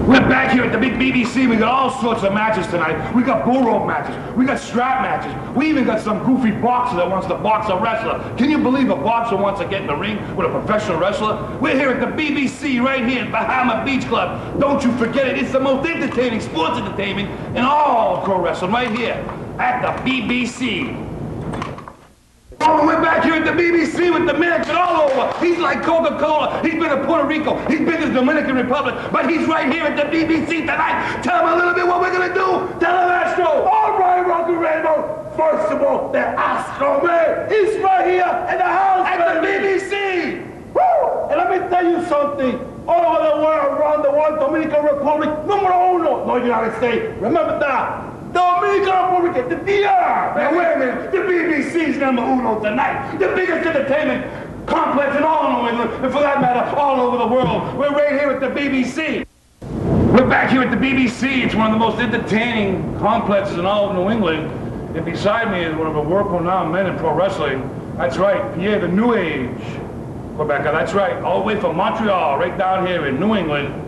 We're back here at the big BBC. We got all sorts of matches tonight. We got bull rope matches. We got strap matches. We even got some goofy boxer that wants to box a wrestler. Can you believe a boxer wants to get in the ring with a professional wrestler? We're here at the BBC right here at Bahama Beach Club. Don't you forget it. It's the most entertaining sports entertainment in all pro wrestling right here at the BBC. Oh, we're back here at the BBC with the Mexican all over. He's like Coca-Cola. He's been to Puerto Rico. He's been to the Dominican Republic. But he's right here at the BBC tonight. Tell him a little bit what we're going to do. Tell him, Astro. All right, Rocky Rainbow. First of all, the Astro Man is right here in the house. At the BBC. Woo! And let me tell you something. All over the world, around the world, Dominican Republic, numero uno. No, United States. Remember that. Dominican Republic, the DR! Now wait a minute, the BBC's number uno tonight. The biggest entertainment complex in all New England, and for that matter, all over the world. We're right here at the BBC. We're back here at the BBC. It's one of the most entertaining complexes in all of New England. And beside me is one of the world-renowned men in pro wrestling. That's right, Pierre the New Age Quebecer. That's right, all the way from Montreal, right down here in New England,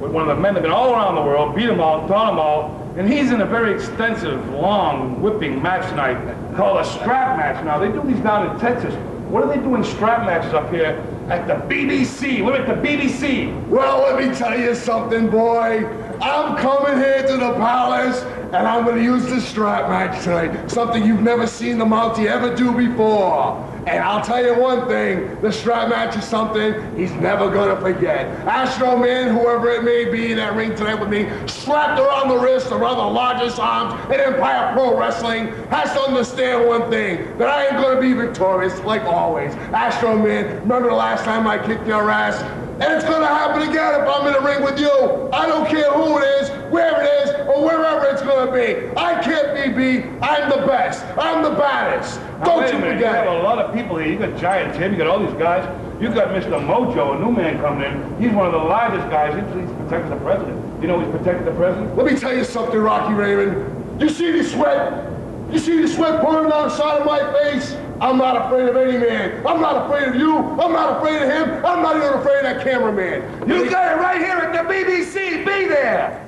with one of the men that have been all around the world, beat them all, taught them all. And he's in a very extensive, long, whipping match tonight called a strap match. Now, they do these down in Texas. What are they doing strap matches up here at the BBC? We're at the BBC. Well, let me tell you something, boy. I'm coming here to the palace, and I'm going to use the strap match tonight. Something you've never seen the Mountie ever do before. And I'll tell you one thing, the strap match is something he's never gonna forget. Astro Man, whoever it may be in that ring tonight with me, strapped around the wrist, around the largest arms in Empire Pro Wrestling, has to understand one thing, that I ain't gonna be victorious, like always. Astro Man, remember the last time I kicked your ass? And it's gonna happen again if I'm in the ring with you. I don't care who it is, where it is, or wherever it's gonna be. I can't be beat. I'm the best. I'm the baddest. Don't you forget. You have a lot of people here. You got Giant Tim, you got all these guys. You got Mr. Mojo, a new man coming in. He's one of the largest guys. He's protecting the president. You know he's protecting the president? Let me tell you something, Rocky Raymond. You see the sweat? You see the sweat pouring down the side of my face? I'm not afraid of any man. I'm not afraid of you. I'm not afraid of him. I'm not even afraid of that cameraman. You got it right here at the BBC. Be there.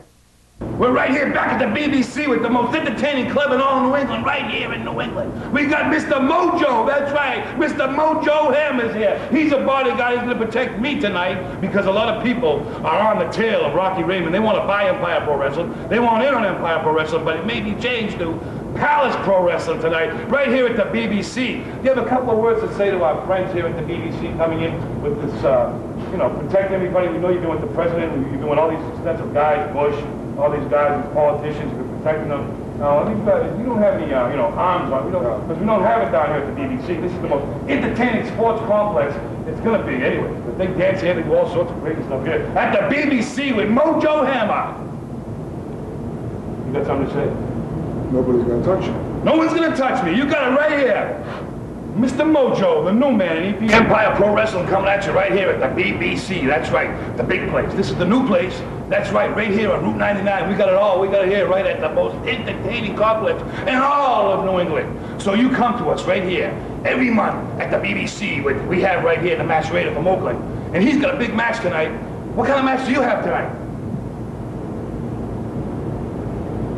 We're right here back at the BBC with the most entertaining club in all New England, right here in New England. We got Mr. Mojo, that's right. Mr. Mojo Ham is here. He's a bodyguard. He's going to protect me tonight because a lot of people are on the tail of Rocky Raymond. They want to buy Empire Pro Wrestling. They want in on Empire Pro Wrestling, but it may be changed to Palace Pro Wrestling tonight, right here at the BBC. You have a couple of words to say to our friends here at the BBC coming in with this, you know, protect everybody. We know you've been with the president. You've been with all these extensive guys, Bush, all these guys, these politicians, you've been protecting them. Now, you don't have any, you know, arms on, because we don't have it down here at the BBC. This is the most entertaining sports complex it's going to be anyway. They dance here, they do all sorts of crazy stuff here at the BBC with Mojo Hammer. You got something to say? Nobody's gonna touch you. No one's gonna touch me. You got it right here. Mr. Mojo, the new man in EPW. Empire Pro Wrestling coming at you right here at the BBC. That's right, the big place. This is the new place. That's right here on Route 99. We got it all. We got it here right at the most entertaining complex in all of New England. So you come to us right here every month at the BBC. We have right here the Match Raider from Oakland. And he's got a big match tonight. What kind of match do you have tonight?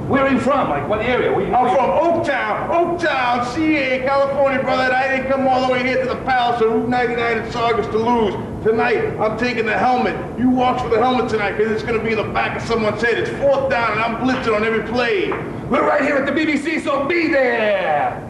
Where are you from? Like, what area? I'm from Oaktown, CA, California, brother. And I didn't come all the way here to the Palace on Route 99 in Saugus to lose. Tonight, I'm taking the helmet. You watch for the helmet tonight, because it's going to be in the back of someone's head. It's 4th down, and I'm blitzing on every play. We're right here at the BBC, so be there!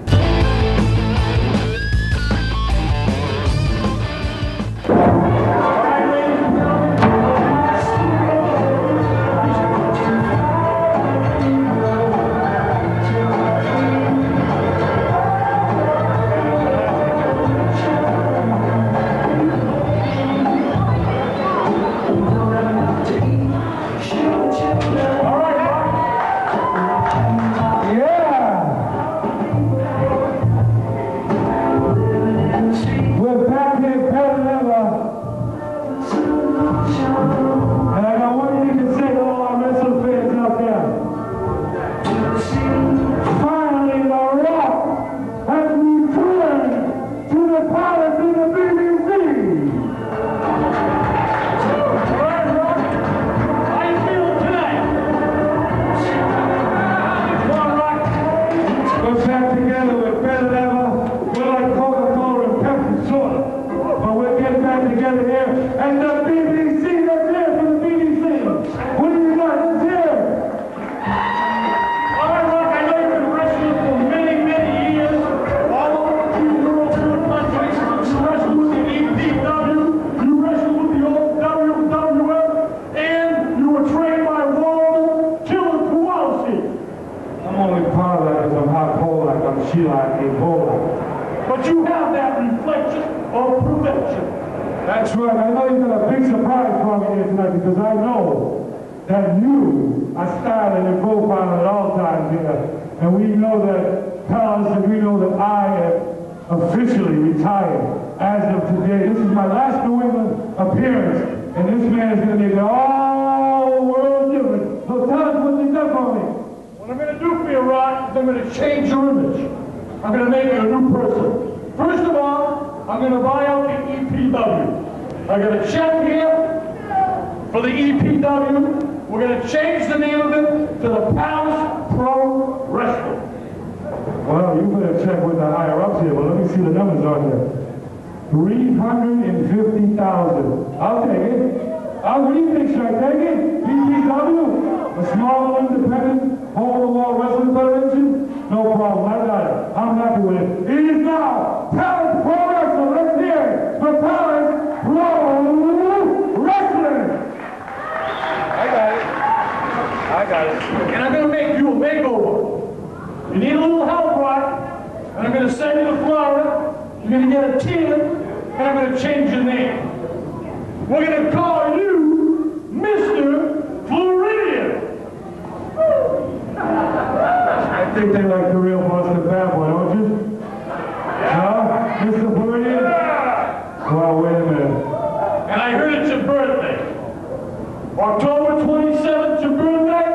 together here, and the BBC, let's hear for the BBC. What do you got? Let's hear. All right, Rock, I know you've been wrestling for many, many years. All over the European countries. You wrestled with the EPW, you wrestled with the old WWF, and you were trained by Walter Killer Kowalski. I'm only part of that because I'm hot Polak, I'm Sheila, and Polak. But you have that reflection of perfection. That's right. I know you got a big surprise for me here tonight because I know that you are styling and profiling at all times here. And we know that Palace, and we know that I am officially retired as of today. This is my last New England appearance, and this man is going to make it all world different. So tell us what you done for me. What I'm going to do for you, Rock, is I'm going to change your image. I'm going to make you a new person. First of all, I'm going to buy out the EPW. I got a check here for the EPW. We're going to change the name of it to the Palace Pro Wrestling. Well, you better check with the higher ups here, but let me see the numbers on here. 350,000. I'll take it. What do you think? Should I take it? EPW? A small, independent, hole-in-the-wall wrestling federation? No problem. I got it. I'm happy with it. It is now Palace Pro Wrestling. Let's hear it for Palace Pro Wrestling. I got it. And I'm going to make you a makeover. You need a little help, Rock. And I'm going to send you to Florida. You're going to get a team, and I'm going to change your name. We're going to call you Mr. Floridian. I think they like the real Boston Bad Boy, don't you? Yeah. No? Mr. Floridian? Yeah. Well, wait a minute. And I heard it's your birthday. October 27th, your birthday?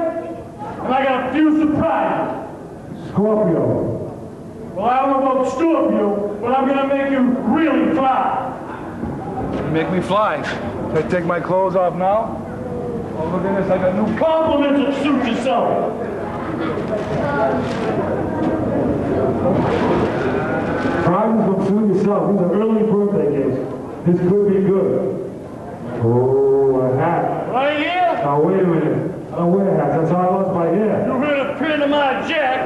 And I got a few surprises. Scorpio. Well, I don't know about Scorpio, but I'm going to make you really fly. Make me fly. Can I take my clothes off now? Oh, look at this. I got new compliments that suit yourself. Prizes will suit yourself. These are early birthday gifts. This could be good. Oh, a hat. Right here? Now, wait a minute. I don't wear hats. That's how I lost my hair. You heard a print of my jack.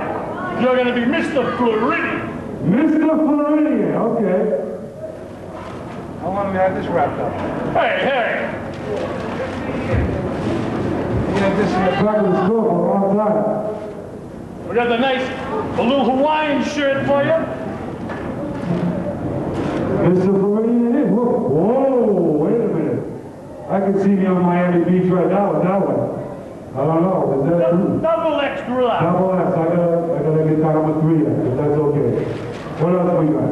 You're going to be Mr. Floridian. Mr. Floridian, okay. How long have we had this wrapped up? Hey! We had this in the back of the store for a long time. We got the nice, a little Hawaiian shirt for you. Mr. Floridian, it is. Whoa, wait a minute. I can see me on Miami Beach right now with that one. I don't know. Is that true? Double extra large. Double X. I gotta get down with 3X, if that's okay. What else we got?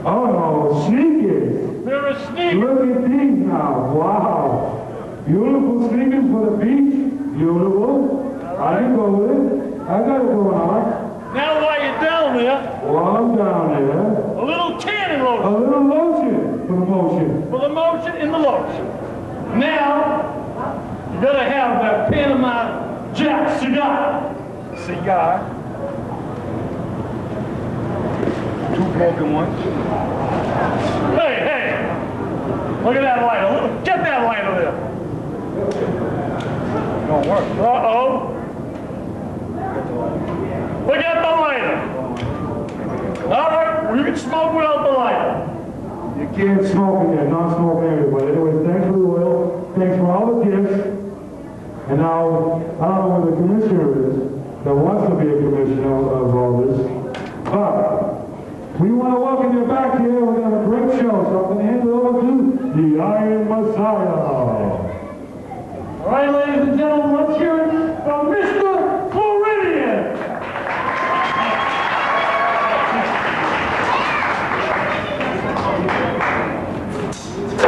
Oh no, sneakers. There are sneakers. Look at these now. Wow. Beautiful sneakers for the beach. Beautiful. I can go with it. I got it going on. Now while you're down there. While I'm down there. A little tanning lotion. A little lotion for the motion. For the motion in the lotion. Now, you gotta have that Panama Jack cigar. Cigar. 2 broken ones. Hey! Look at that lighter. Get that lighter there. Don't work. Uh-oh. Look at the lighter. All right, you can smoke without the lighter. You can't smoke in there, non-smoke area. But anyway, thanks for the oil. Thanks for all the gifts. And now, I don't know where the commissioner is that wants to be a commissioner of all this. But we want to welcome you back here. We're going to have a great show. So I'm going to hand it over to the Iron Messiah. All right, ladies and gentlemen, let's hear it from Mr. Floridian. So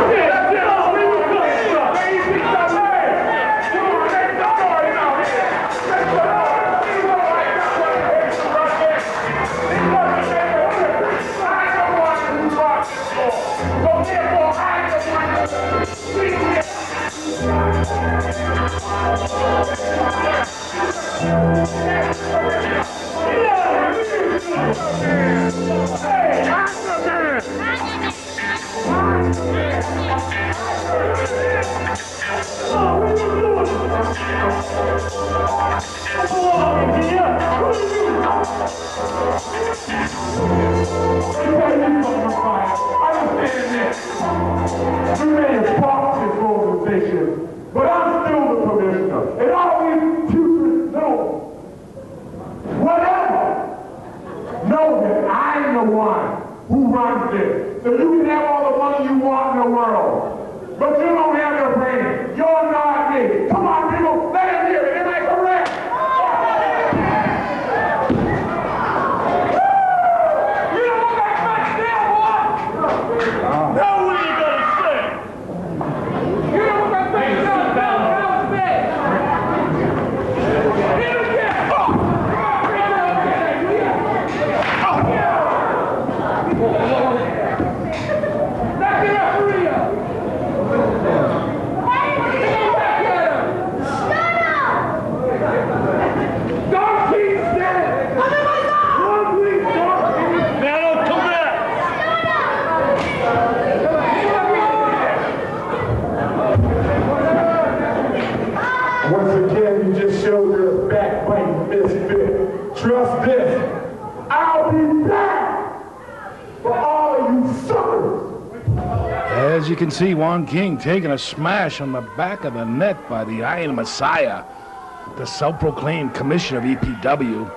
therefore, I But I'm still the commissioner, and all these putrid know, whatever, know that I'm the one who runs this. So you can have all the money you want in the world, but you don't have the brain. You're not me. Come on, people, let him hear it. Am I correct? You don't want that much there, boy? Now what are you gonna say? You don't want that much there. Once again, you just showed your backbite misfit. Trust this, I'll be back for all of you suckers. As you can see, Juan King taking a smash on the back of the net by the Iron Messiah, the self-proclaimed commissioner of EPW,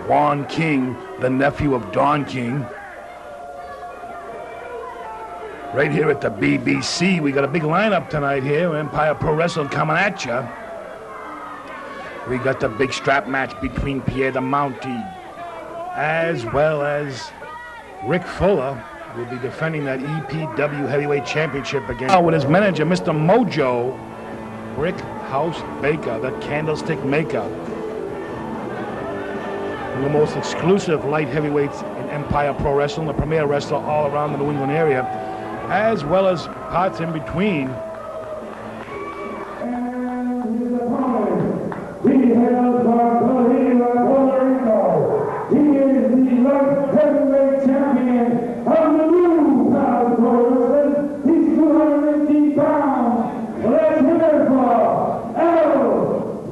Juan King, the nephew of Don King. Right here at the BBC, we got a big lineup tonight here. Empire Pro Wrestling coming at you. We got the big strap match between Pierre the Mountie as well as Rick Fuller will be defending that EPW Heavyweight Championship against with his manager, Mr. Mojo, Brick House Baker, the candlestick maker. One of the most exclusive light heavyweights in Empire Pro Wrestling, the premier wrestler all around the New England area, as well as parts in between. He hails from Puerto Rico. He is the light heavyweight champion of the new Power Pro Wrestling. He's 218 pounds. Let's hear it for El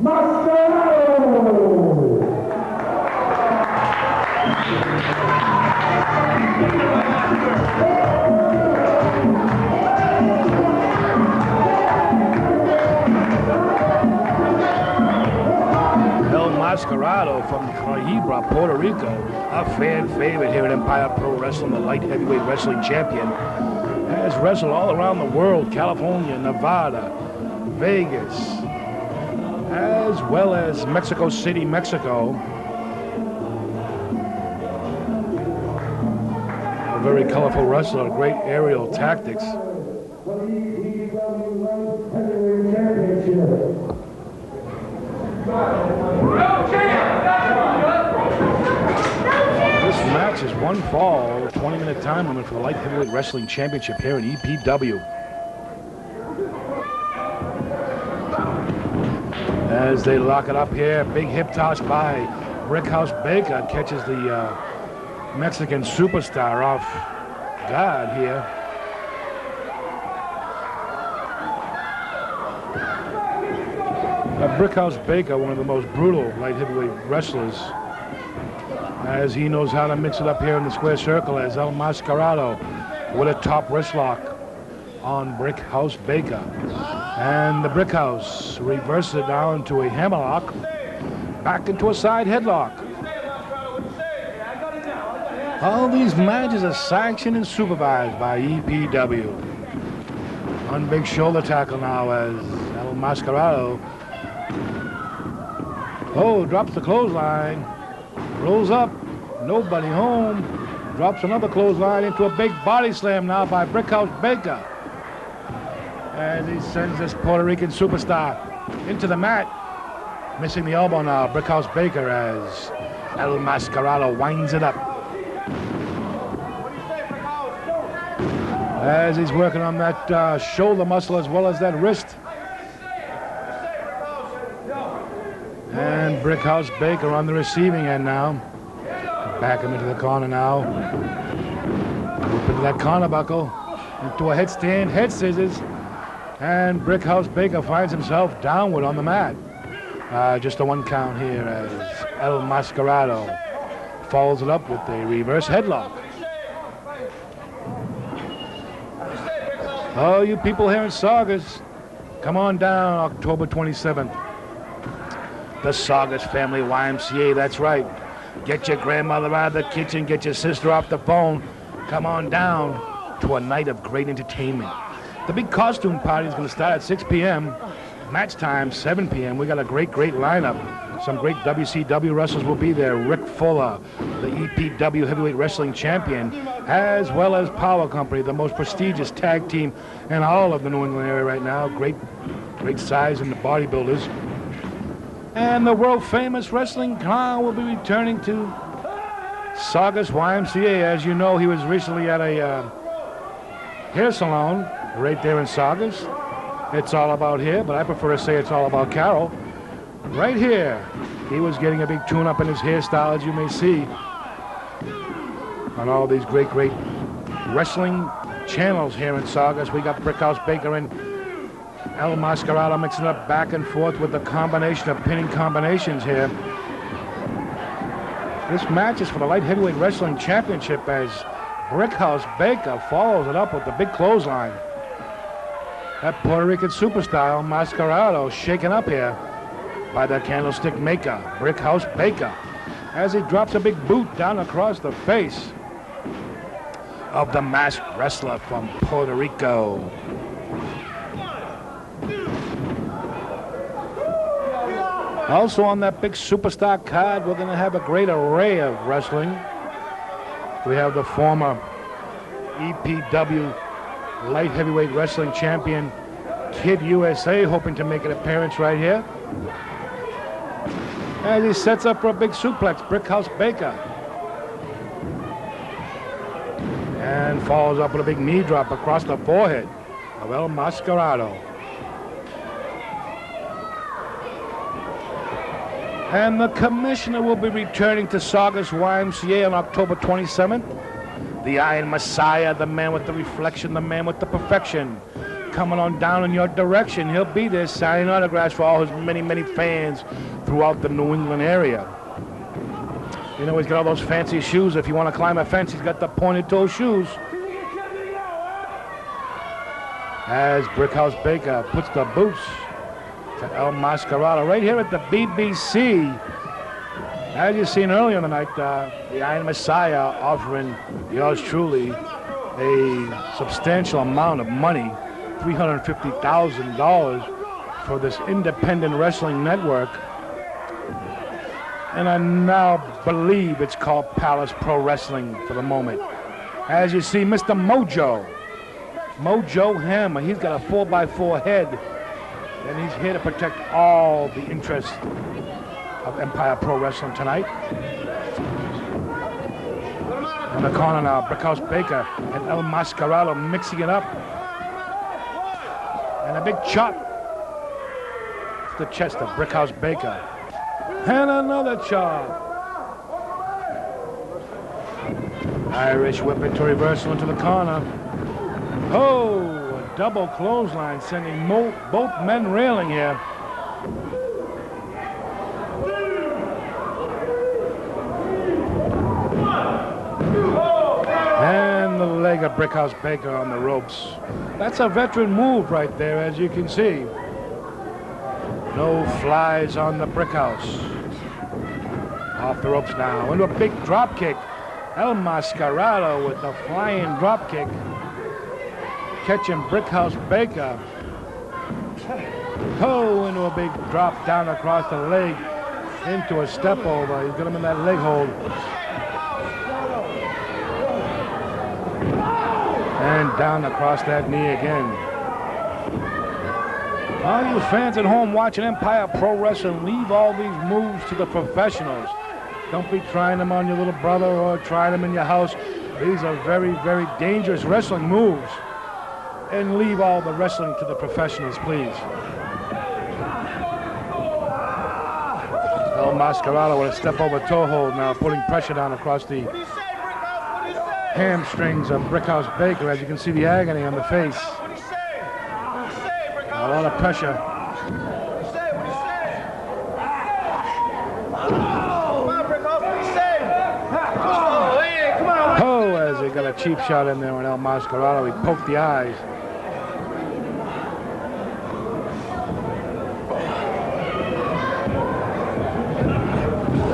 Mascarado. Mascarado from Cahibra, Puerto Rico, a fan favorite here at Empire Pro Wrestling, the light heavyweight wrestling champion, has wrestled all around the world, California, Nevada, Vegas, as well as Mexico City, Mexico. A very colorful wrestler, great aerial tactics. This match is one fall, 20-minute time limit for the Light Heavyweight Wrestling Championship here in EPW. As they lock it up here, big hip toss by Brickhouse Baker catches the Mexican superstar off guard here. Brickhouse Baker, one of the most brutal light heavyweight wrestlers, as he knows how to mix it up here in the square circle, as El Mascarado with a top wrist lock on Brickhouse Baker. And the Brickhouse reverses it down to a hammerlock, back into a side headlock. All these matches are sanctioned and supervised by EPW. On big shoulder tackle now as El Mascarado drops the clothesline, rolls up, nobody home, drops another clothesline into a big body slam now by Brickhouse Baker. As he sends this Puerto Rican superstar into the mat, missing the elbow now, Brickhouse Baker, as El Mascarado winds it up. As he's working on that shoulder muscle as well as that wrist. And Brickhouse Baker on the receiving end now. Back him into the corner now. Up into that corner buckle. into a headstand, head scissors, and Brickhouse Baker finds himself downward on the mat. Just a 1 count here as El Mascarado follows it up with a reverse headlock. Oh, you people here in Saugus, come on down October 27th. The Saugus Family YMCA, that's right. Get your grandmother out of the kitchen, get your sister off the phone. Come on down to a night of great entertainment. The big costume party is going to start at 6 p.m. Match time, 7 p.m. We got a great lineup. Some great WCW wrestlers will be there. Rick Fuller, the EPW Heavyweight Wrestling Champion, as well as Power Company, the most prestigious tag team in all of the New England area right now. Great size in the bodybuilders. And the world-famous wrestling clown will be returning to Saugus YMCA. As you know, he was recently at a hair salon right there in Saugus. It's all about hair, but I prefer to say it's all about Carol. Right here, he was getting a big tune-up in his hairstyle, as you may see on all these great wrestling channels here in Saugus. We got Brickhouse Baker and El Mascarado mixing up back and forth with the combination of pinning combinations here. This match is for the Light Heavyweight Wrestling Championship as Brickhouse Baker follows it up with the big clothesline. That Puerto Rican superstar El Mascarado shaken up here by the candlestick maker, Brickhouse Baker, as he drops a big boot down across the face of the masked wrestler from Puerto Rico. Also on that big superstar card, we're going to have a great array of wrestling. We have the former EPW Light Heavyweight Wrestling Champion, Kid USA, hoping to make an appearance right here. As he sets up for a big suplex, Brickhouse Baker. And follows up with a big knee drop across the forehead of El Mascarado. And the commissioner will be returning to Saugus YMCA on October 27th. The Iron Messiah, the man with the reflection, the man with the perfection, coming on down in your direction. He'll be there signing autographs for all his many fans throughout the New England area. You know, he's got all those fancy shoes. If you want to climb a fence, he's got the pointed toe shoes. As Brickhouse Baker puts the boots to El Mascarado right here at the BBC. As you've seen earlier in the night, the Iron Messiah offering yours truly a substantial amount of money, $350,000 for this independent wrestling network. And I now believe it's called Palace Pro Wrestling for the moment. As you see, Mr. Mojo Hammer, he's got a 4x4 head, and he's here to protect all the interests of Empire Pro Wrestling tonight. In the corner now, Brickhouse Baker and El Mascarado mixing it up. And a big chop to the chest of Brickhouse Baker. And another chop. Irish whip into reversal into the corner. Oh, a double clothesline sending both men railing here. And the leg of Brickhouse Baker on the ropes. That's a veteran move right there, as you can see. No flies on the Brickhouse. Off the ropes now. Into a big drop kick. El Mascarado with the flying drop kick. Catching Brickhouse Baker. Oh, into a big drop down across the leg. Into a step over. He's got him in that leg hold. And down across that knee again. All you fans at home watching Empire Pro Wrestling, leave all these moves to the professionals. Don't be trying them on your little brother or trying them in your house. These are very dangerous wrestling moves. And leave all the wrestling to the professionals, please. El Mascarado with a step over toe hold now, putting pressure down across the hamstrings of Brickhouse Baker. As you can see the agony on the face. A lot of pressure. Oh, as he got a cheap shot in there on El Mascarado. He poked the eyes.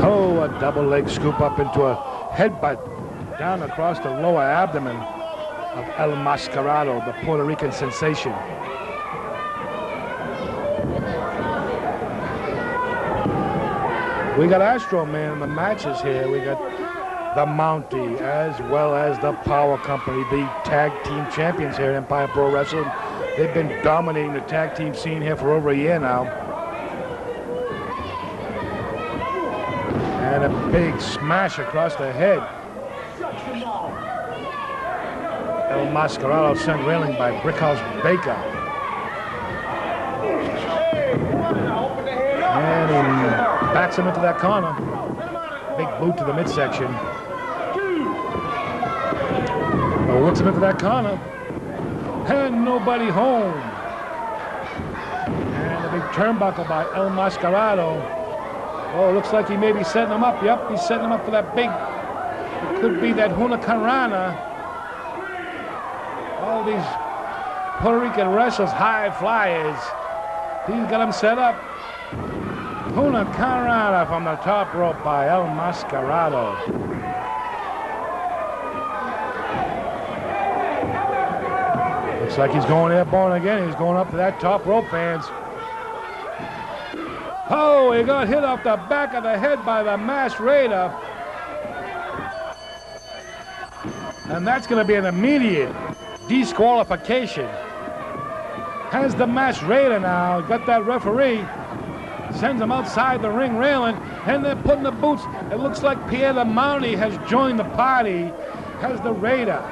Oh, a double leg scoop up into a headbutt down across the lower abdomen of El Mascarado, the Puerto Rican sensation. We got Astro Man in the matches here. We got the Mountie as well as the Power Company, the tag team champions here at Empire Pro Wrestling. They've been dominating the tag team scene here for over a year now. And a big smash across the head. El Mascarado sent railing by Brickhouse Baker. And he backs him into that corner. Big boot to the midsection. Whips him into that corner. And nobody home. And a big turnbuckle by El Mascarado. Oh, looks like he may be setting him up. Yep, he's setting him up for that big, it could be that Hurricanrana. All these Puerto Rican wrestlers, high flyers. He's got him set up. Hurricanrana from the top rope by El Mascarado. Looks like he's going airborne again. He's going up to that top rope, fans. Oh, he got hit off the back of the head by the Masked Raider. And that's going to be an immediate disqualification. Has the Masked Raider now got that referee, sends him outside the ring railing, and they're putting the boots. It looks like Pierre the Mountie has joined the party. Has the Raider,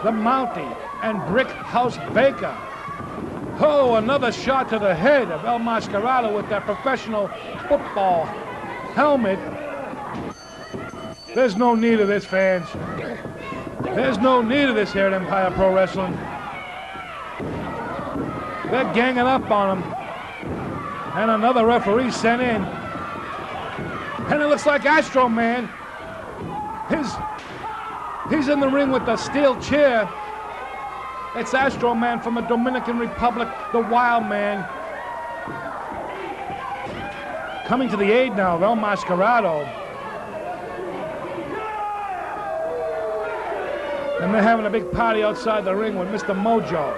the Mountie, and Brickhouse Baker. Oh, another shot to the head of El Mascarado with that professional football helmet. There's no need of this, fans. There's no need of this here at Empire Pro Wrestling. They're ganging up on him. And another referee sent in. And it looks like Astro Man. He's in the ring with the steel chair. It's Astro Man from the Dominican Republic, the Wild Man. Coming to the aid now of El Mascarado. And they're having a big party outside the ring with Mr. Mojo.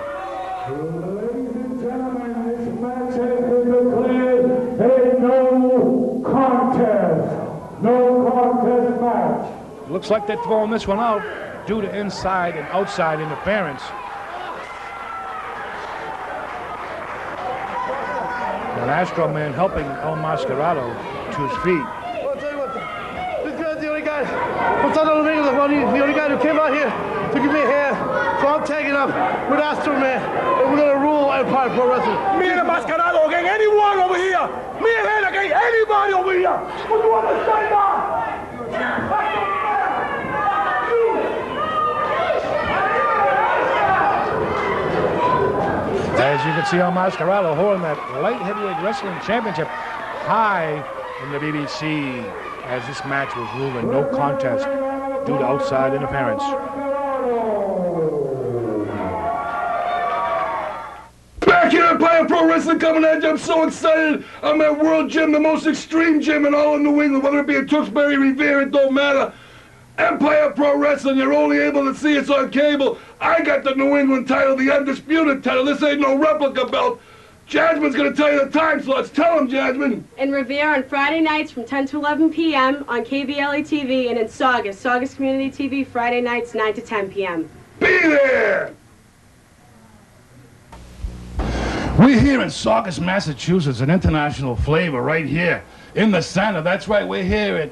Ladies and gentlemen, this match has been declared a no contest. No contest match. Looks like they're throwing this one out due to inside and outside interference. And Astro Man helping El Mascarado to his feet. I'll tell you what, this guy's the only guy, what's on the ring, the only guy who came out here to give me a hand. So I'm taking up with Astro Man, and we're gonna rule Empire Pro Wrestling. Me and the Mascarado against anyone over here. Me and him against anybody over here. What do you understand now? As you can see, El Mascarado holding that light heavyweight wrestling championship high in the BBC as this match was ruled a no contest due to outside interference. Back here at Empire Pro Wrestling coming at you. I'm so excited. I'm at World Gym, the most extreme gym in all of New England. Whether it be in Tewksbury, Revere, it don't matter. Empire Pro Wrestling, you're only able to see us on cable. I got the New England title, the undisputed title. This ain't no replica belt. Jasmine's gonna tell you the time slots. Tell him, Jasmine. In Revere on Friday nights from 10 to 11 p.m. on KVLA TV, and in Saugus Community TV, Friday nights 9 to 10 p.m. Be there! We're here in Saugus, Massachusetts, an international flavor right here in the center. That's right, we're here at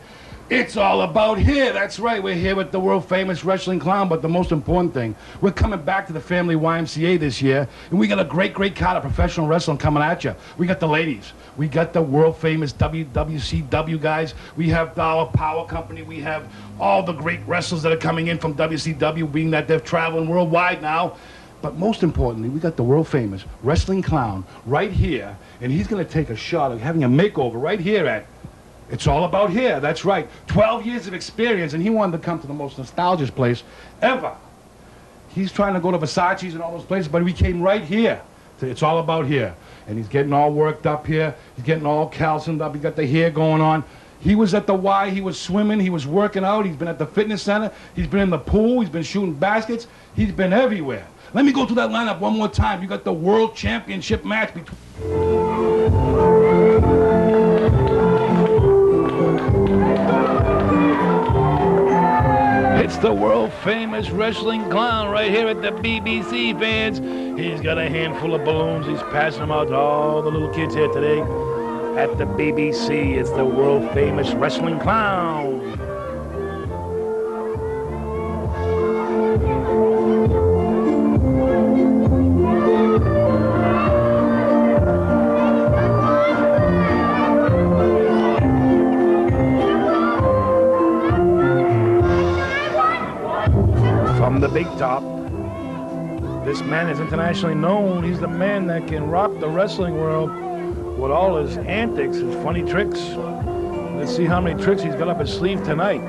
It's all about here. That's right. We're here with the world famous wrestling clown, but the most important thing, we're coming back to the family YMCA this year, and we got a great card of professional wrestling coming at you. We got the ladies. We got the world famous WCW guys. We have our Power Company. We have all the great wrestlers that are coming in from WCW, being that they're traveling worldwide now. But most importantly, we got the world famous wrestling clown right here, and he's going to take a shot of having a makeover right here at It's All About Here. That's right. 12 years of experience, and he wanted to come to the most nostalgic place ever. He's trying to go to Versace's and all those places, but we came right here to It's All About Here. And he's getting all worked up here. He's getting all calciumed up. He got the hair going on. He was at the Y. He was swimming. He was working out. He's been at the fitness center. He's been in the pool. He's been shooting baskets. He's been everywhere. Let me go through that lineup one more time. You got the World Championship match between... It's the world famous wrestling clown right here at the BBC, fans. He's got a handful of balloons. He's passing them out to all the little kids here today at the BBC. It's the world famous wrestling clown. From the big top, this man is internationally known. He's the man that can rock the wrestling world with all his antics, his funny tricks. Let's see how many tricks he's got up his sleeve tonight.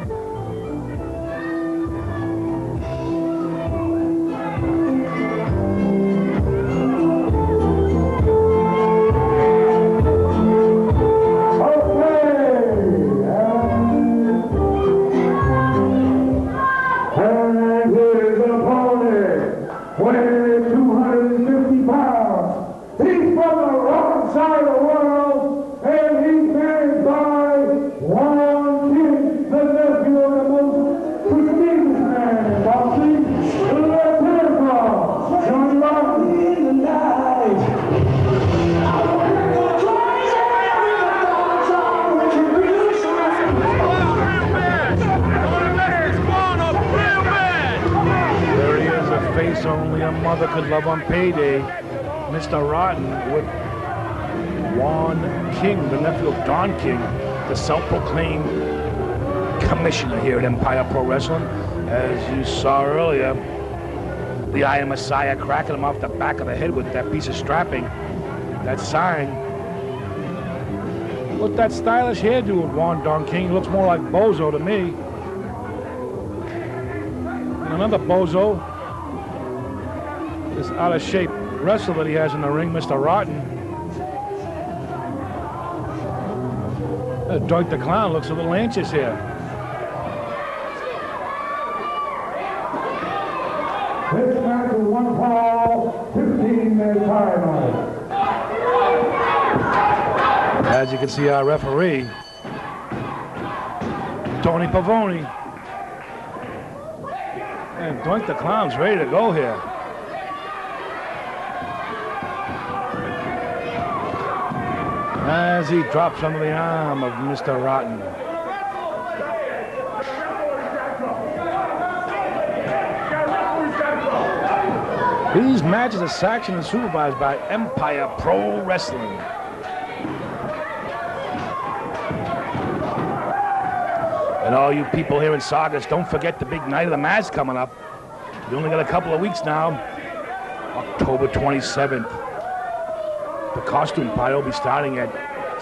Only a mother could love on payday. Mr. Rotten with Juan King, the nephew of Don King, the self-proclaimed commissioner here at Empire Pro Wrestling. As you saw earlier, the Iron Messiah cracking him off the back of the head with that piece of strapping, that sign. Look, that stylish hairdo with Juan Don King looks more like Bozo to me. And another Bozo, this out-of-shape wrestler that he has in the ring, Mr. Rotten. Doink the Clown looks a little anxious here. This match is 1 fall, 15-minute time on it. As you can see, our referee, Tony Pavoni. And Doink the Clown's ready to go here. As he drops under the arm of Mr. Rotten. These matches are sanctioned and supervised by Empire Pro Wrestling. And all you people here in Saugus, don't forget the big Night of the Match coming up. You only got a couple of weeks now. October 27th. The costume party will be starting at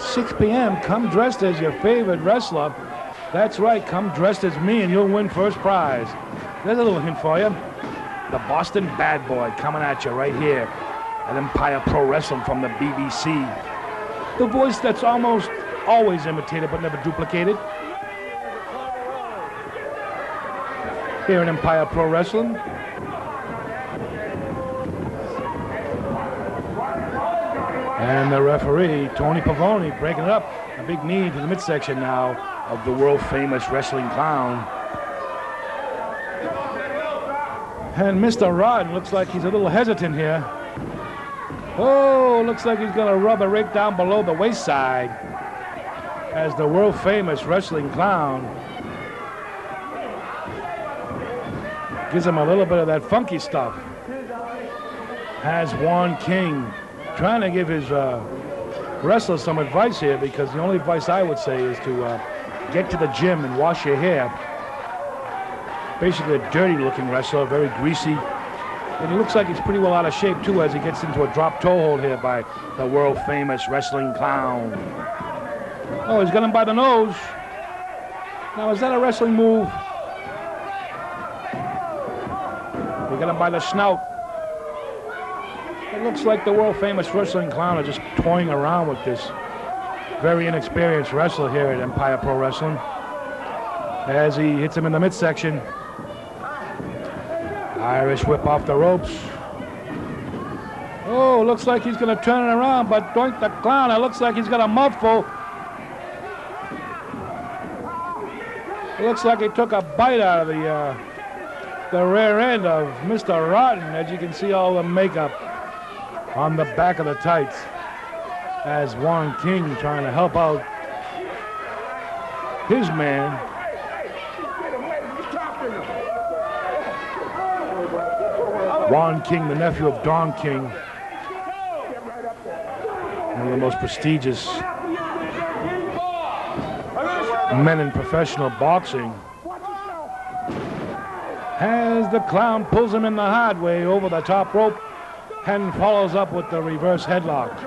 6 p.m. Come dressed as your favorite wrestler. That's right, come dressed as me and you'll win first prize. There's a little hint for you. The Boston Bad Boy coming at you right here at Empire Pro Wrestling from the BBC. The voice that's almost always imitated but never duplicated. Here in Empire Pro Wrestling. And the referee, Tony Pavoni, breaking it up. A big knee to the midsection now of the world-famous wrestling clown. And Mr. Rotten looks like he's a little hesitant here. Oh, looks like he's going to rub it right down below the waist side. as the world-famous wrestling clown gives him a little bit of that funky stuff. Has Juan King trying to give his wrestlers some advice here, because the only advice I would say is to get to the gym and wash your hair. Basically a dirty-looking wrestler, very greasy. And he looks like he's pretty well out of shape, too, as he gets into a drop toe hold here by the world-famous wrestling clown. Oh, he's got him by the nose. Now, is that a wrestling move? We got him by the snout. It looks like the world-famous wrestling clown are just toying around with this very inexperienced wrestler here at Empire Pro Wrestling. As he hits him in the midsection. Irish whip off the ropes. Oh, looks like he's going to turn it around, but Doink the Clown, it looks like he's got a mouthful. It looks like he took a bite out of the rear end of Mr. Rotten, as you can see all the makeup on the back of the tights. As Juan King trying to help out his man. Juan King, the nephew of Don King, one of the most prestigious men in professional boxing. As the clown pulls him in the hard way over the top rope and follows up with the reverse headlock.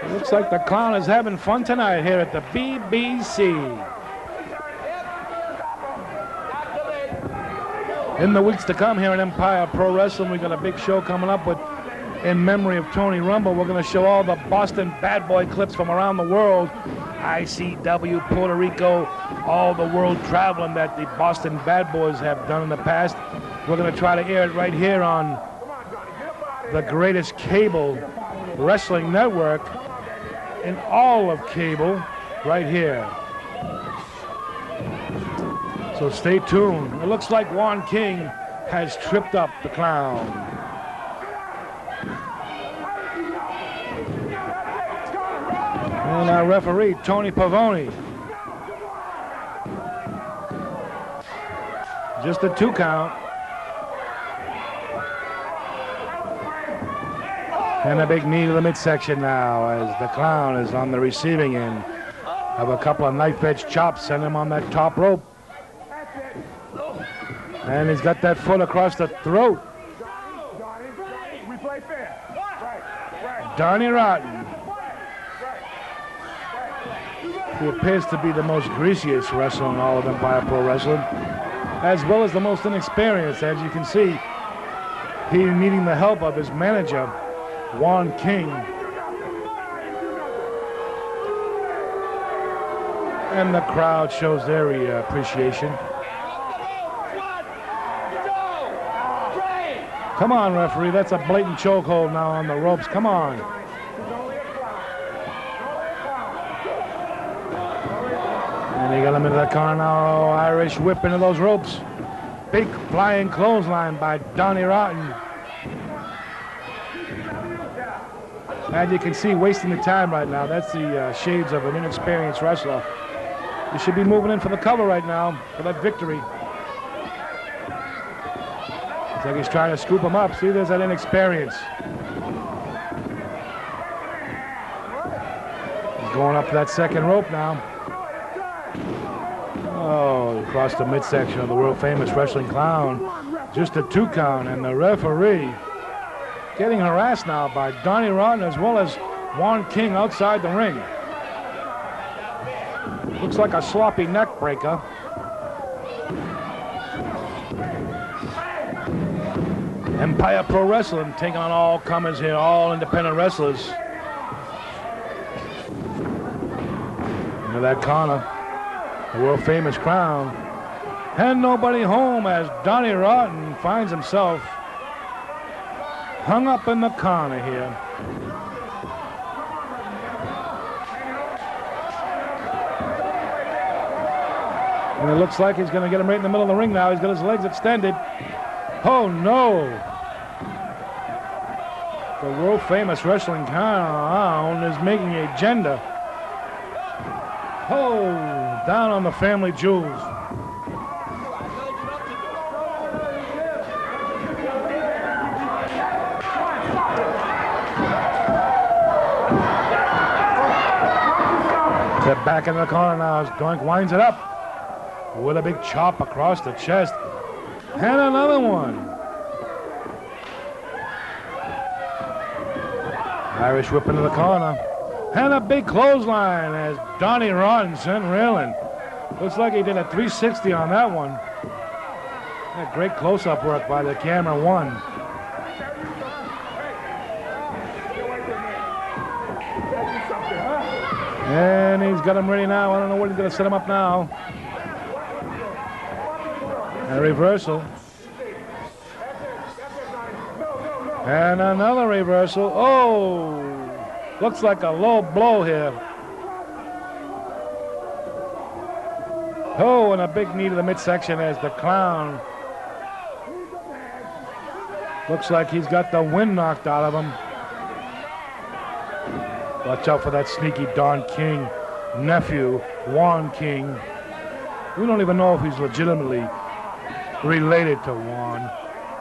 It looks like the clown is having fun tonight here at the BBC. In the weeks to come here at Empire Pro Wrestling, we got a big show coming up with in memory of Tony Rumble. We're going to show all the Boston Bad Boy clips from around the world. ICW, Puerto Rico, all the world traveling that the Boston Bad Boys have done in the past. We're going to try to air it right here on the greatest cable wrestling network in all of cable, right here. So stay tuned. It looks like Juan King has tripped up the clown. And our referee, Tony Pavoni. Just a 2 count. And a big knee to the midsection now as the clown is on the receiving end of a couple of knife-edge chops, send him on that top rope. And he's got that foot across the throat. Donnie Rotten. Who appears to be the most greasiest wrestler in all of Empire Pro Wrestling, as well as the most inexperienced, as you can see. He needing the help of his manager, Juan King. And the crowd shows their appreciation. Come on, referee. That's a blatant chokehold now on the ropes. Come on. And they got him into the corner now. Oh, Irish whip into those ropes. Big flying clothesline by Donnie Rotten. And you can see wasting the time right now. That's the shades of an inexperienced wrestler. He should be moving in for the cover right now for that victory. It's like he's trying to scoop him up. See, there's that inexperience. He's going up to that second rope now. Oh, across the midsection of the world-famous wrestling clown. Just a 2 count, and the referee getting harassed now by Donnie Rotten as well as Juan King outside the ring. Looks like a sloppy neck breaker. Empire Pro Wrestling taking on all comers here, all independent wrestlers. Into that corner, the world-famous crown. And nobody home as Donnie Rotten finds himself hung up in the corner here. And it looks like he's going to get him right in the middle of the ring now. He's got his legs extended. Oh, no. The The world-famous wrestling clown is making a agenda. Oh, down on the family jewels. They're back in the corner now as Doink winds it up with a big chop across the chest. And another one. Irish whip into the corner. And a big clothesline as Donnie Rodden sent reeling. Looks like he did a 360 on that one. A great close-up work by the camera one. And he's got him ready now. I don't know what he's going to set him up now. A reversal. And another reversal. Oh! Looks like a low blow here. Oh, and a big knee to the midsection as the clown. Looks like he's got the wind knocked out of him. Watch out for that sneaky Don King nephew, Juan King. We don't even know if he's legitimately related to Juan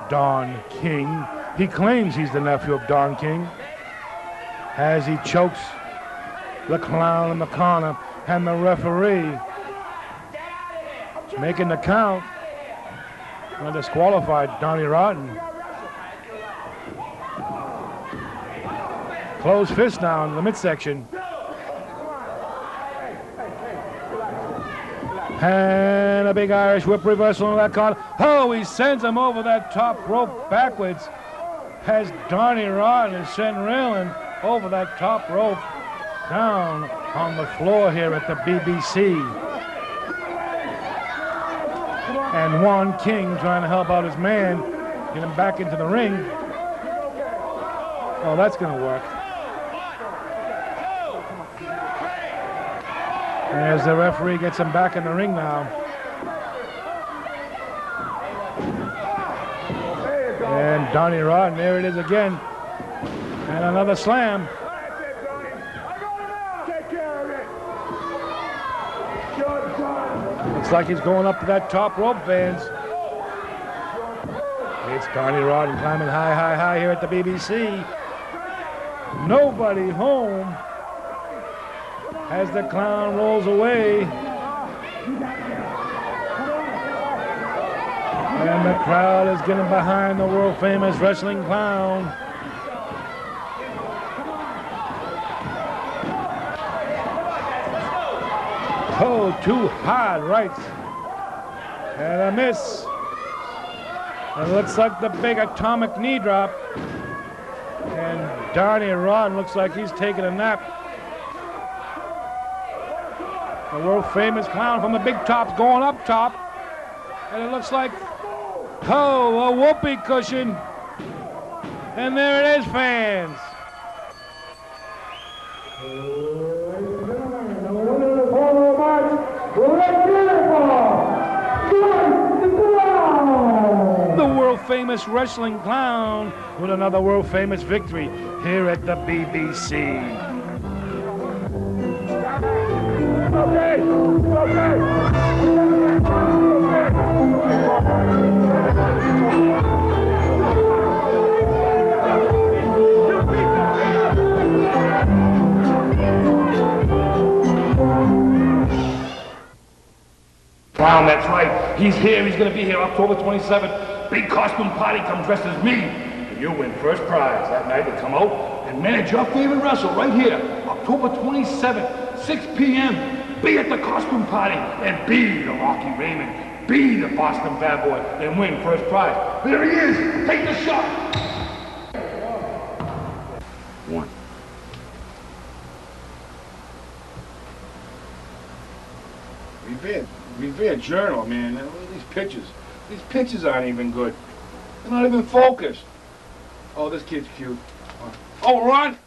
Don King. He claims he's the nephew of Don King as he chokes the clown in the corner, and the referee making the count and disqualified Donnie Rodden. Closed fist now in the midsection. And a big Irish whip reversal in that corner. Oh, he sends him over that top rope backwards as Donnie Rodden is sent reeling over that top rope down on the floor here at the BBC. And Juan King trying to help out his man, get him back into the ring. Oh, that's going to work. As the referee gets him back in the ring now. And Donnie Rodden, there it is again. And another slam. Looks like he's going up to that top rope, fans. It's Donnie Rodden climbing high, high, high here at the BBC. Nobody home as the clown rolls away. And the crowd is getting behind the world-famous wrestling clown. Oh, two hard rights. And a miss. It looks like the big atomic knee drop. And Donnie Rodden looks like he's taking a nap. The world-famous clown from the big top's going up top. And it looks like, oh, a whoopee cushion. And there it is, fans. The world-famous wrestling clown with another world-famous victory here at the BBC. Okay. Clown, that's right. He's here. He's going to be here October 27th. Big costume party. Come dressed as me. And you'll win first prize that night. We'll come out and manage your favorite wrestle right here. October 27th, 6 p.m. Be at the costume party and be the Rocky Raymond. Be the Boston Bad Boy and win first prize. There he is. Take the shot. One. Revere Journal, man. Look at these pictures. These pictures aren't even good. They're not even focused. Oh, this kid's cute. Oh, Ron?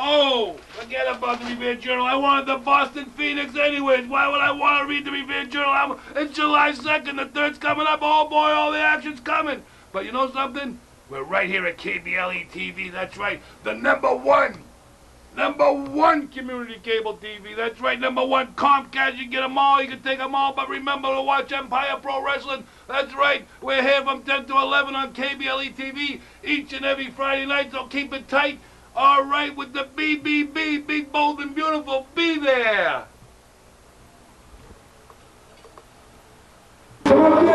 Oh, forget about the Revere Journal. I wanted the Boston Phoenix anyways. Why would I want to read the Revere Journal? It's July 2nd. The 3rd's coming up. Oh, boy, all the action's coming. But you know something? We're right here at KBLE TV, that's right. The number one community cable TV. That's right, number one. Comcast, you can get them all, you can take them all, but remember to watch Empire Pro Wrestling. That's right, we're here from 10 to 11 on KBLE TV each and every Friday night, so keep it tight. All right, with the BBB, Big, Bold, and Beautiful, be there. Come on,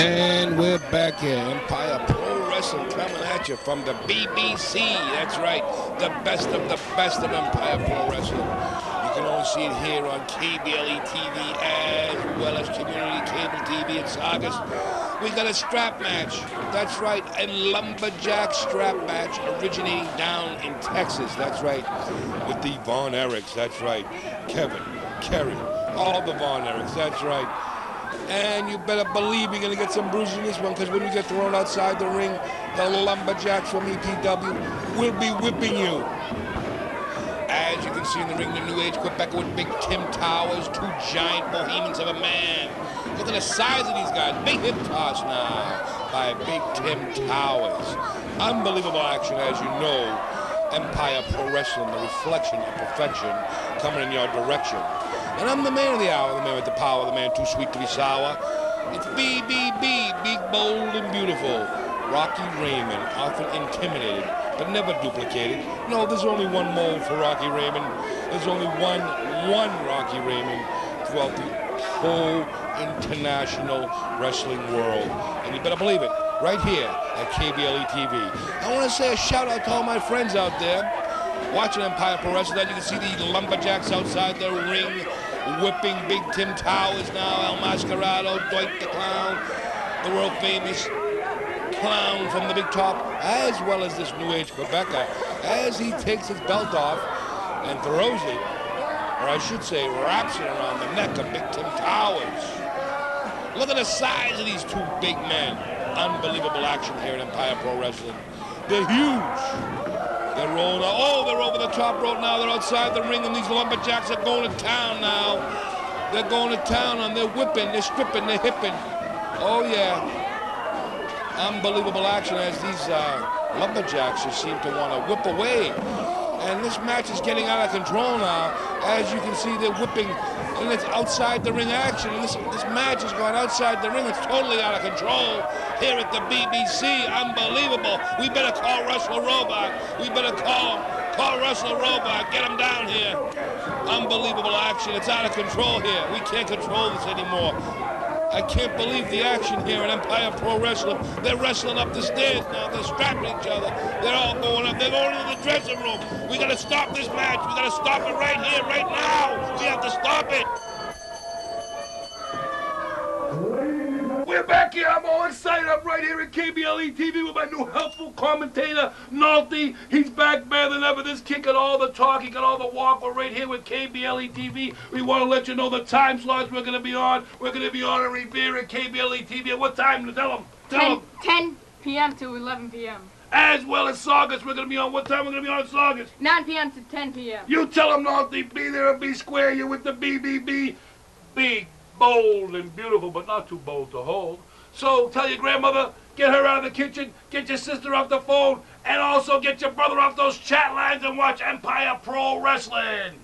And we're back here. Empire Pro Wrestling coming at you from the BBC. That's right. The best of Empire Pro Wrestling. You can only see it here on KBLE TV as well as Community Cable TV in Saugus. We got a strap match. That's right. A lumberjack strap match originating down in Texas. That's right. With the Von Erichs. That's right. Kevin, Kerry, all the Von Erichs. That's right. And you better believe you're going to get some bruises in this one, because when you get thrown outside the ring, the Lumberjacks from EPW will be whipping you. As you can see in the ring, the New Age Quebecer with Big Tim Towers, two giant bohemians of a man. Look at the size of these guys. Big hip toss now by Big Tim Towers. Unbelievable action, as you know. Empire Pro Wrestling, the reflection of perfection coming in your direction. And I'm the man of the hour, the man with the power, the man too sweet to be sour. It's BBB, Big, Bold, and Beautiful. Rocky Raymond, often intimidated, but never duplicated. No, there's only one mold for Rocky Raymond. There's only one Rocky Raymond throughout the whole international wrestling world. And you better believe it, right here at KBLE TV. I want to say a shout out to all my friends out there watching Empire Pro Wrestling. You can see the Lumberjacks outside the ring, whipping Big Tim Towers now, El Mascarado, Dwight the Clown, the world famous clown from the big top, as well as this new age Quebecer, as he takes his belt off and throws it, or I should say wraps it around the neck of Big Tim Towers. Look at the size of these two big men. Unbelievable action here at Empire Pro Wrestling. They're huge. They're rolling out. Oh, they're over the top rope now. They're outside the ring, and these lumberjacks are going to town now. They're going to town, and they're whipping, they're stripping, they're hipping. Oh, yeah. Unbelievable action as these lumberjacks just seem to want to whip away. And this match is getting out of control now. As you can see, they're whipping, and it's outside the ring action. And this match has gone outside the ring. It's totally out of control here at the BBC. Unbelievable. We better call Russell Robot. We better call Russell Robot. Get him down here. Unbelievable action. It's out of control here. We can't control this anymore. I can't believe the action here at Empire Pro Wrestling. They're wrestling up the stairs now. They're strapping each other. They're all going up. They're going into the dressing room. We got to stop this match. We got to stop it right here, right now. We have to stop it. We're back here. I'm all excited. I'm right here at KBLE TV with my new helpful commentator, Nolte. He's back better than ever. This kid got all the talk. He got all the walk. We're right here with KBLE TV. We want to let you know the time slots we're going to be on. We're going to be on in Revere at KBLE TV. At what time? Tell them. 10 p.m. to 11 p.m. As well as Saugus. We're going to be on. What time we're going to be on Saugus? 9 p.m. to 10 p.m. You tell them, Nolte. Be there and be square. You're with the BBB. Big, bold, and beautiful, but not too bold to hold. So tell your grandmother, get her out of the kitchen, get your sister off the phone, and also get your brother off those chat lines and watch Empire Pro Wrestling.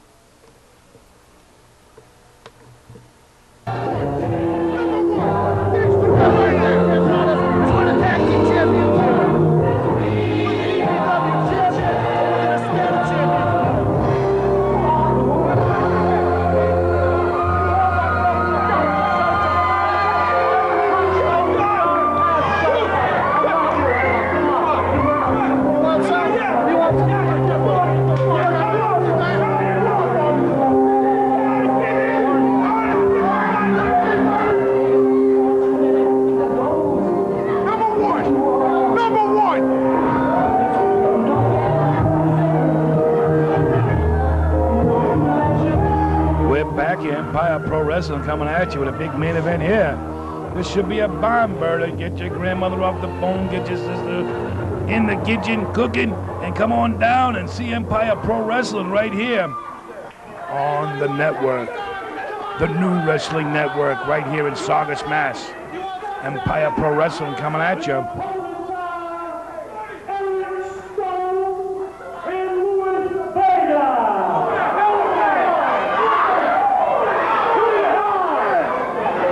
Empire Pro Wrestling coming at you with a big main event here. This should be a bomb burner. Get your grandmother off the phone, get your sister in the kitchen cooking, and come on down and see Empire Pro Wrestling right here on the network. The new wrestling network right here in Saugus, Mass. Empire Pro Wrestling coming at you.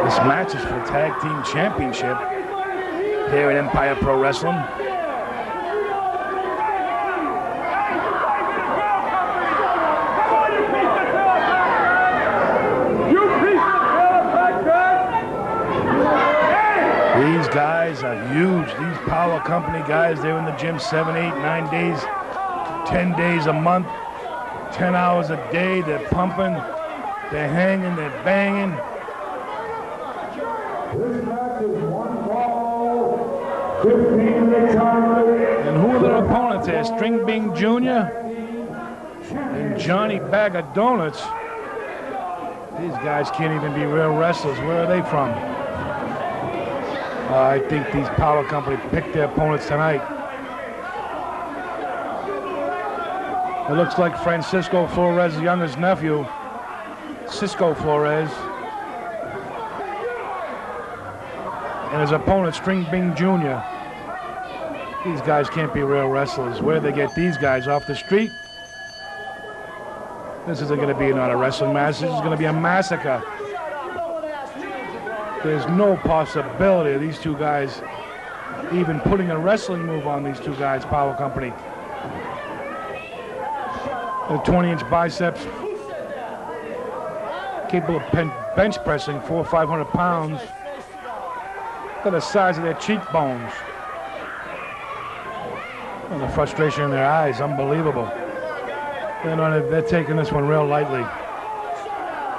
This match is for the Tag Team Championship here at Empire Pro Wrestling. These guys are huge. These power company guys, they're in the gym 7, 8, 9 days, 10 days a month, 10 hours a day. They're pumping, they're hanging, they're banging. And who are their opponents here? String Bing Jr. and Johnny Bag of Donuts. These guys can't even be real wrestlers. Where are they from? I think these power company picked their opponents tonight. It looks like Francisco Flores' youngest nephew, Cisco Flores, and his opponent, String Bing Jr. These guys can't be real wrestlers. Where do they get these guys? Off the street? This isn't going to be not a wrestling match. This is going to be a massacre. There's no possibility of these two guys even putting a wrestling move on these two guys, Power Company. The 20-inch biceps, capable of bench pressing 400 or 500 pounds. Look at the size of their cheekbones. And the frustration in their eyes, unbelievable. They're taking this one real lightly.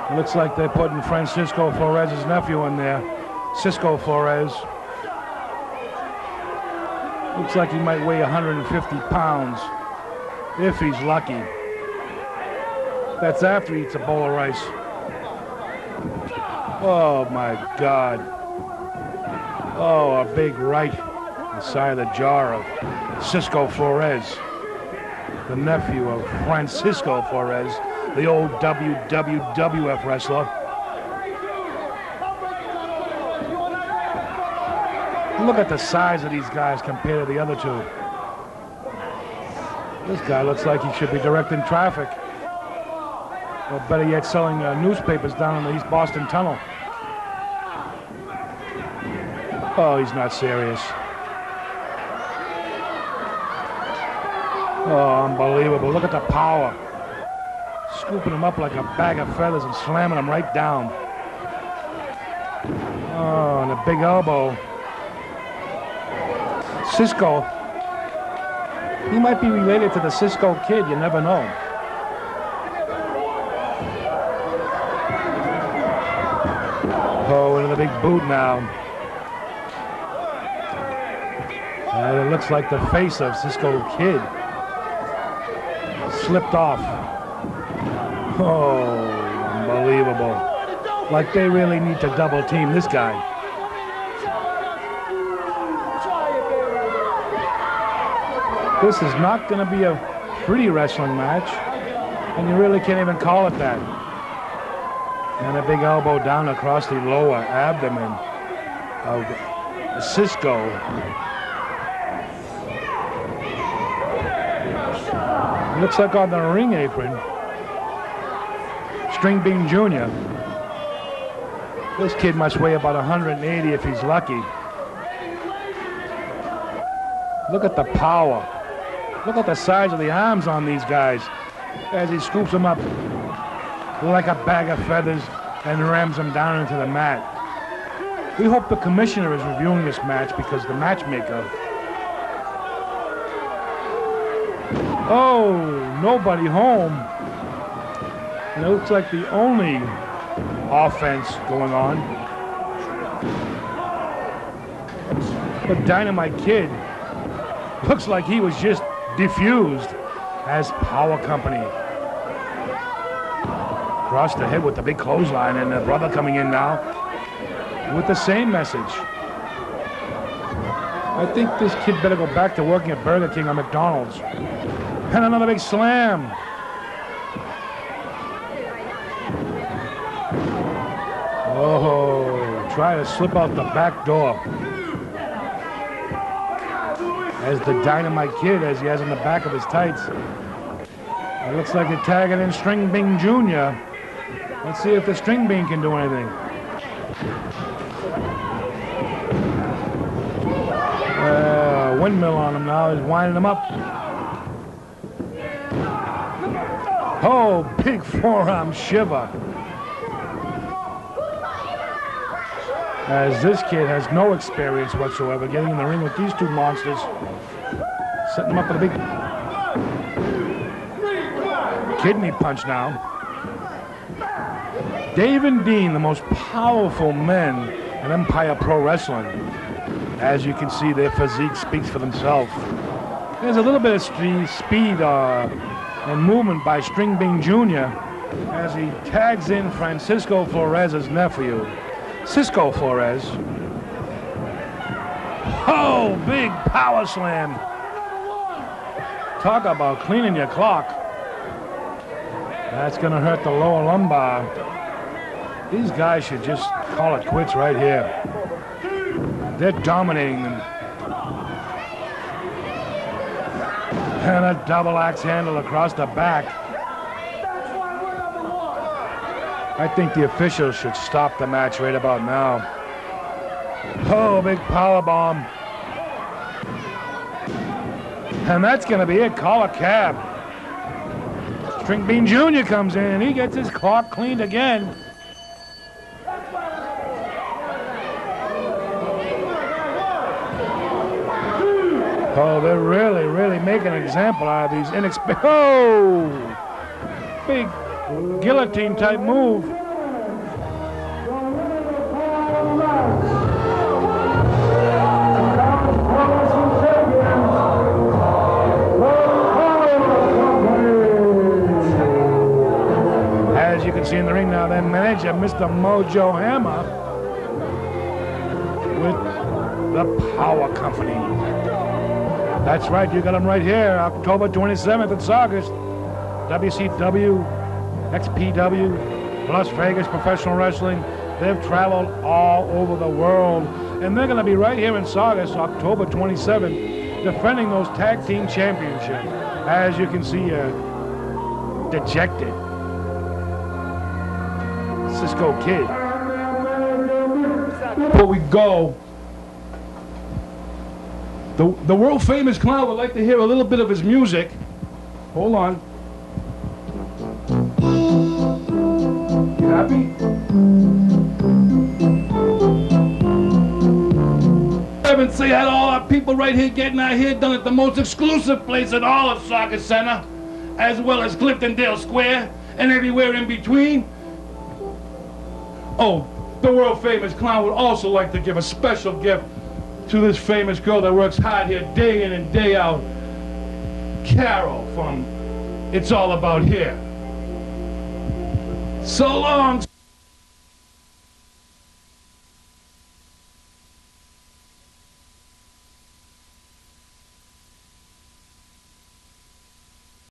It looks like they're putting Francisco Flores' nephew in there, Cisco Flores. Looks like he might weigh 150 pounds, if he's lucky. That's after he eats a bowl of rice. Oh my God. Oh, a big right inside of the jaw of Cisco Flores, the nephew of Francisco Flores, the old WWF wrestler. Look at the size of these guys compared to the other two. This guy looks like he should be directing traffic. Or better yet, selling newspapers down in the East Boston Tunnel. Oh, he's not serious. Oh, unbelievable. Look at the power. Scooping him up like a bag of feathers and slamming him right down. Oh, and a big elbow. Cisco. He might be related to the Cisco Kid, you never know. Oh, into the big boot now. And it looks like the face of Cisco Kid slipped off. Oh, unbelievable. Like they really need to double team this guy. This is not going to be a pretty wrestling match, and you really can't even call it that. And a big elbow down across the lower abdomen of Cisco. Looks like on the ring apron, String Bean Jr. This kid must weigh about 180 if he's lucky. Look at the power. Look at the size of the arms on these guys as he scoops them up like a bag of feathers and rams them down into the mat. We hope the commissioner is reviewing this match because the matchmaker. Oh, nobody home. And it looks like the only offense going on. But Dynamite Kid looks like he was just diffused as Power Company. Across the head with the big clothesline, and the brother coming in now with the same message. I think this kid better go back to working at Burger King or McDonald's. And another big slam. Oh, try to slip out the back door. As the Dynamite Kid, as he has in the back of his tights. It looks like they're tagging in String Bean Jr. Let's see if the String Bean can do anything. Windmill on him now. He's winding him up. Oh, big forearm shiver. As this kid has no experience whatsoever getting in the ring with these two monsters. Setting him up with a big kidney punch now. Dave and Dean, the most powerful men in Empire Pro Wrestling. As you can see, their physique speaks for themselves. There's a little bit of speed and movement by String Bean Jr. as he tags in Francisco Flores' nephew, Cisco Flores. Oh, big power slam. Talk about cleaning your clock. That's going to hurt the lower lumbar. These guys should just call it quits right here. They're dominating them. And a double axe handle across the back. I think the officials should stop the match right about now. Oh, big power bomb. And that's going to be it. Call a cab. String Bean Jr. comes in and he gets his clock cleaned again. Oh, they're really making an example out of these inexperienced. Oh! Big guillotine type move. manager, Mr. Mojo Hammer, with the Power Company. That's right, you got him right here, October 27th in Saugus. WCW, XPW, Las Vegas Professional Wrestling. They've traveled all over the world. And they're going to be right here in Saugus, October 27th, defending those tag team championships. As you can see, dejected Cisco Kid. Before we go, the world famous clown would like to hear a little bit of his music. Hold on. You happy? And say hi to all our people right here getting our hair done at the most exclusive place in all of Saugus Center, as well as Cliftondale Square and everywhere in between. Oh, the world famous clown would also like to give a special gift to this famous girl that works hard here day in and day out, Carol from It's All About Here. So long.